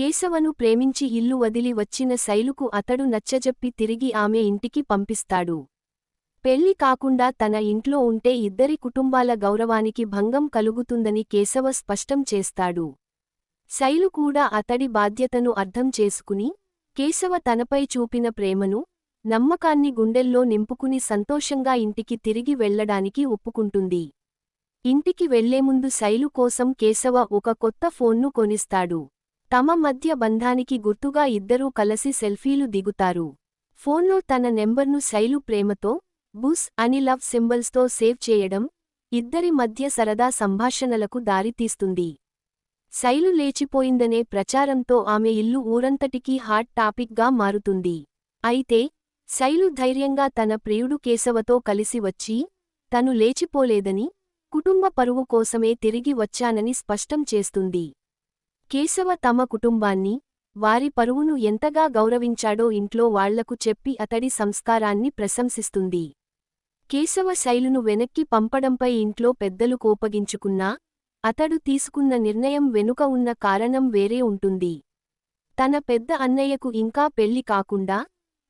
కేశవను ప్రేమించి ఇల్లు వదిలి వచ్చిన శైలుకు అతడు నచ్చజెప్పి తిరిగి ఆమె ఇంటికి పంపిస్తాడు. పెళ్లి కాకుండా తన ఇంట్లో ఉంటే ఇద్దరి కుటుంబాల గౌరవానికి భంగం కలుగుతుందని కేశవ స్పష్టం చేస్తాడు. శైలు కూడా అతడి బాధ్యతను అర్థం చేసుకుని, కేశవ తనపై చూపిన ప్రేమను, నమ్మకాన్ని గుండెల్లో నింపుకుని సంతోషంగా ఇంటికి తిరిగి వెళ్లడానికి ఒప్పుకుంటుంది. ఇంటికి వెళ్లేముందు శైలు కోసం కేశవ ఒక కొత్త ఫోన్ను కొనిస్తాడు. తమ మధ్య బంధానికి గుర్తుగా ఇద్దరూ కలసి సెల్ఫీలు దిగుతారు. ఫోన్లో తన నెంబర్ను శైలు ప్రేమతో బుస్ అని లవ్ సింబల్స్తో సేవ్ చేయడం, ఇద్దరి మధ్య సరదా సంభాషణలకు దారితీస్తుంది. శైలు లేచిపోయిందనే ప్రచారంతో ఆమె ఇల్లు ఊరంతటికీ హాట్ టాపిక్గా మారుతుంది. అయితే శైలు ధైర్యంగా తన ప్రియుడు కేశవతో కలిసి వచ్చి, తను లేచిపోలేదని, కుటుంబ పరువు కోసమే తిరిగి వచ్చానని స్పష్టం చేస్తుంది. కేశవ తమ కుటుంబాన్ని, వారి పరువును ఎంతగా గౌరవించాడో ఇంట్లో వాళ్లకు చెప్పి అతడి సంస్కారాన్ని ప్రశంసిస్తుంది. కేశవ శైలును వెనక్కి పంపడంపై ఇంట్లో పెద్దలు కోపగించుకున్నా, అతడు తీసుకున్న నిర్ణయం వెనుక ఉన్న కారణం వేరే ఉంటుంది. తన పెద్ద అన్నయ్యకు ఇంకా పెళ్లి కాకుండా,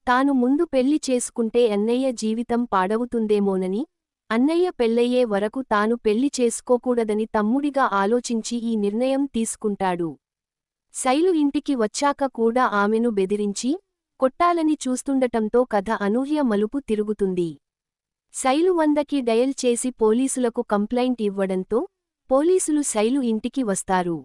తాను ముందు పెళ్లి చేసుకుంటే అన్నయ్య జీవితం పాడవుతుందేమోనని, అన్నయ్య పెళ్లయ్యే వరకు తాను పెళ్లి చేసుకోకూడదని తమ్ముడిగా ఆలోచించి ఈ నిర్ణయం తీసుకుంటాడు. శైలు ఇంటికి వచ్చాక కూడా ఆమెను బెదిరించి, కొట్టాలని చూస్తుండటంతో కథ అనూహ్య మలుపు తిరుగుతుంది. శైలు 100కి డయల్ చేసి పోలీసులకు కంప్లైంట్ ఇవ్వడంతో, పోలీసులు శైలు ఇంటికి వస్తారు.